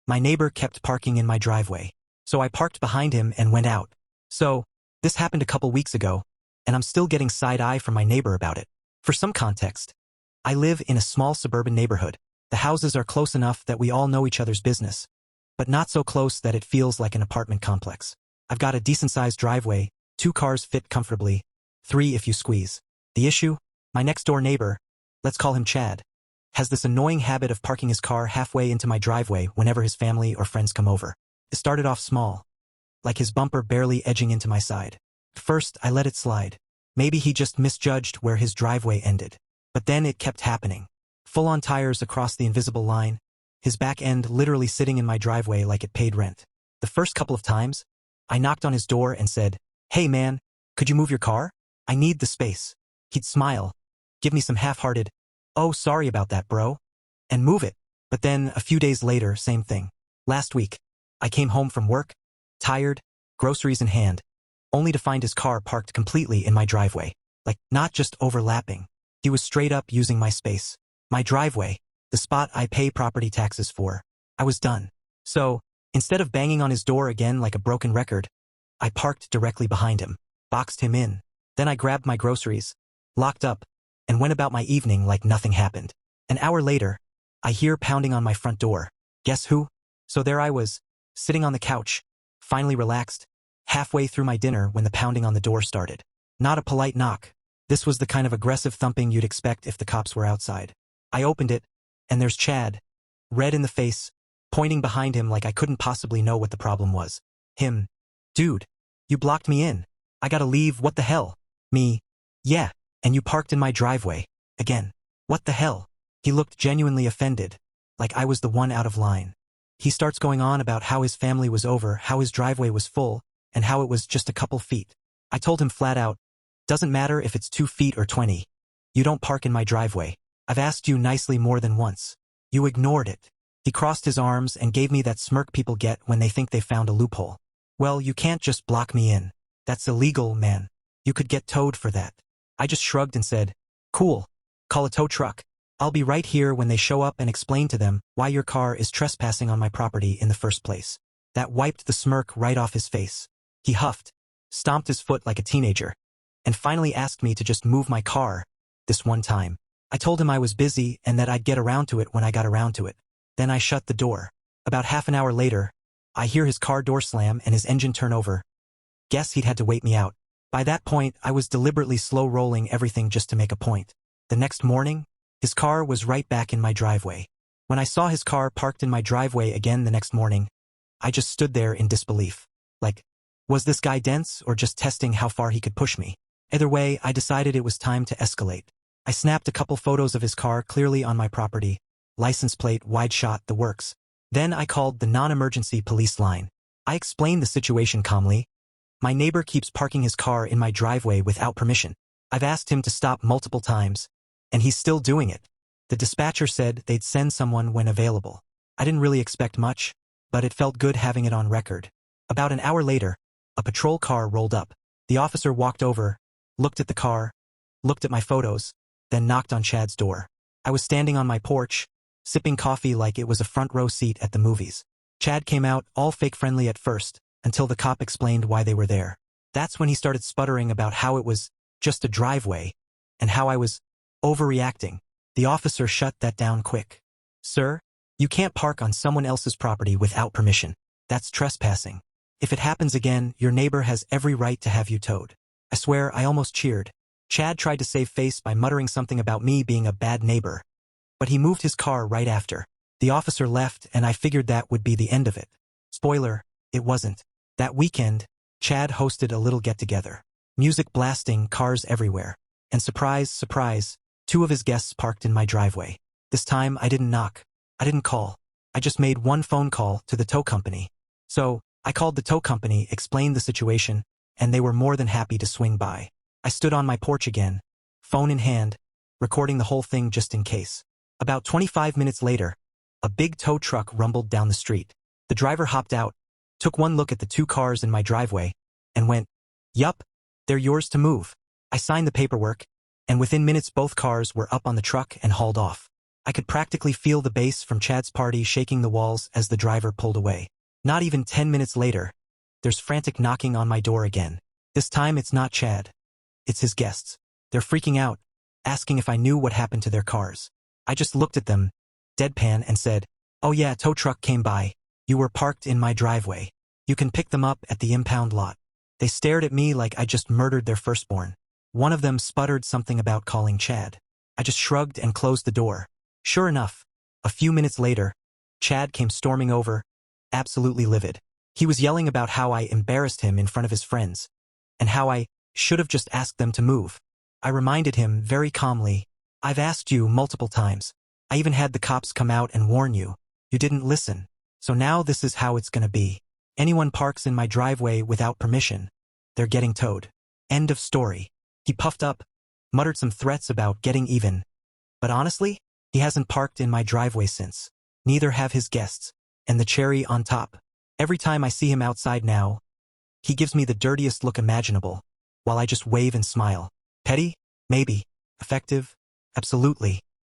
My neighbor kept parking in my driveway. So I parked behind him and went out. So, this happened a couple weeks ago, and I'm still getting side-eye from my neighbor about it. For some context, I live in a small suburban neighborhood. The houses are close enough that we all know each other's business, but not so close that it feels like an apartment complex. I've got a decent-sized driveway, 2 cars fit comfortably, 3 if you squeeze. The issue? My next-door neighbor, let's call him Chad, has this annoying habit of parking his car halfway into my driveway whenever his family or friends come over. It started off small, like his bumper barely edging into my side. At first, I let it slide. Maybe he just misjudged where his driveway ended. But then it kept happening. Full-on tires across the invisible line, his back end literally sitting in my driveway like it paid rent. The first couple of times, I knocked on his door and said, "Hey man, could you move your car? I need the space." He'd smile, give me some half-hearted, "Oh, sorry about that, bro," and move it. But then, a few days later, same thing. Last week, I came home from work, tired, groceries in hand, only to find his car parked completely in my driveway. Like, not just overlapping. He was straight up using my space. My driveway, the spot I pay property taxes for. I was done. So, instead of banging on his door again like a broken record, I parked directly behind him, boxed him in. Then I grabbed my groceries, locked up, and went about my evening like nothing happened. An hour later, I hear pounding on my front door. Guess who? So there I was, sitting on the couch, finally relaxed, halfway through my dinner when the pounding on the door started. Not a polite knock. This was the kind of aggressive thumping you'd expect if the cops were outside. I opened it, and there's Chad, red in the face, pointing behind him like I couldn't possibly know what the problem was. Him. "Dude, you blocked me in. I gotta leave, what the hell?" Me. "Yeah, and you parked in my driveway. Again. What the hell?" He looked genuinely offended, like I was the one out of line. He starts going on about how his family was over, how his driveway was full, and how it was just a couple feet. I told him flat out, "Doesn't matter if it's 2 feet or 20. You don't park in my driveway. I've asked you nicely more than once. You ignored it." He crossed his arms and gave me that smirk people get when they think they found a loophole. "Well, you can't just block me in. That's illegal, man. You could get towed for that." I just shrugged and said, "Cool. Call a tow truck. I'll be right here when they show up and explain to them why your car is trespassing on my property in the first place." That wiped the smirk right off his face. He huffed, stomped his foot like a teenager, and finally asked me to just move my car, this one time. I told him I was busy and that I'd get around to it when I got around to it. Then I shut the door. About half an hour later, I hear his car door slam and his engine turn over. Guess he'd had to wait me out. By that point, I was deliberately slow-rolling everything just to make a point. The next morning, his car was right back in my driveway. When I saw his car parked in my driveway again the next morning, I just stood there in disbelief. Like, was this guy dense or just testing how far he could push me? Either way, I decided it was time to escalate. I snapped a couple photos of his car clearly on my property, license plate, wide shot, the works. Then I called the non-emergency police line. I explained the situation calmly. My neighbor keeps parking his car in my driveway without permission. I've asked him to stop multiple times, and he's still doing it. The dispatcher said they'd send someone when available. I didn't really expect much, but it felt good having it on record. About an hour later, a patrol car rolled up. The officer walked over, looked at the car, looked at my photos, then knocked on Chad's door. I was standing on my porch, sipping coffee like it was a front row seat at the movies. Chad came out, all fake friendly at first, until the cop explained why they were there. That's when he started sputtering about how it was just a driveway, and how I was overreacting. The officer shut that down quick. "Sir, you can't park on someone else's property without permission. That's trespassing. If it happens again, your neighbor has every right to have you towed." I swear I almost cheered. Chad tried to save face by muttering something about me being a bad neighbor, but he moved his car right after. The officer left, and I figured that would be the end of it. Spoiler, it wasn't. That weekend, Chad hosted a little get-together. Music blasting, cars everywhere. And surprise, surprise, 2 of his guests parked in my driveway. This time, I didn't knock. I didn't call. I just made one phone call to the tow company. So, I called the tow company, explained the situation, and they were more than happy to swing by. I stood on my porch again, phone in hand, recording the whole thing just in case. About 25 minutes later, a big tow truck rumbled down the street. The driver hopped out, took one look at the 2 cars in my driveway, and went, "Yup, they're yours to move." I signed the paperwork, and within minutes both cars were up on the truck and hauled off. I could practically feel the bass from Chad's party shaking the walls as the driver pulled away. Not even 10 minutes later, there's frantic knocking on my door again. This time it's not Chad. It's his guests. They're freaking out, asking if I knew what happened to their cars. I just looked at them, deadpan, and said, "Oh yeah, tow truck came by. You were parked in my driveway. You can pick them up at the impound lot." They stared at me like I just murdered their firstborn. One of them sputtered something about calling Chad. I just shrugged and closed the door. Sure enough, a few minutes later, Chad came storming over, absolutely livid. He was yelling about how I embarrassed him in front of his friends, and how I should have just asked them to move. I reminded him very calmly, "I've asked you multiple times. I even had the cops come out and warn you. You didn't listen. So now this is how it's gonna be. Anyone parks in my driveway without permission, they're getting towed. End of story." He puffed up, muttered some threats about getting even. But honestly, he hasn't parked in my driveway since. Neither have his guests. And the cherry on top, every time I see him outside now, he gives me the dirtiest look imaginable, while I just wave and smile. Petty? Maybe. Effective? Absolutely.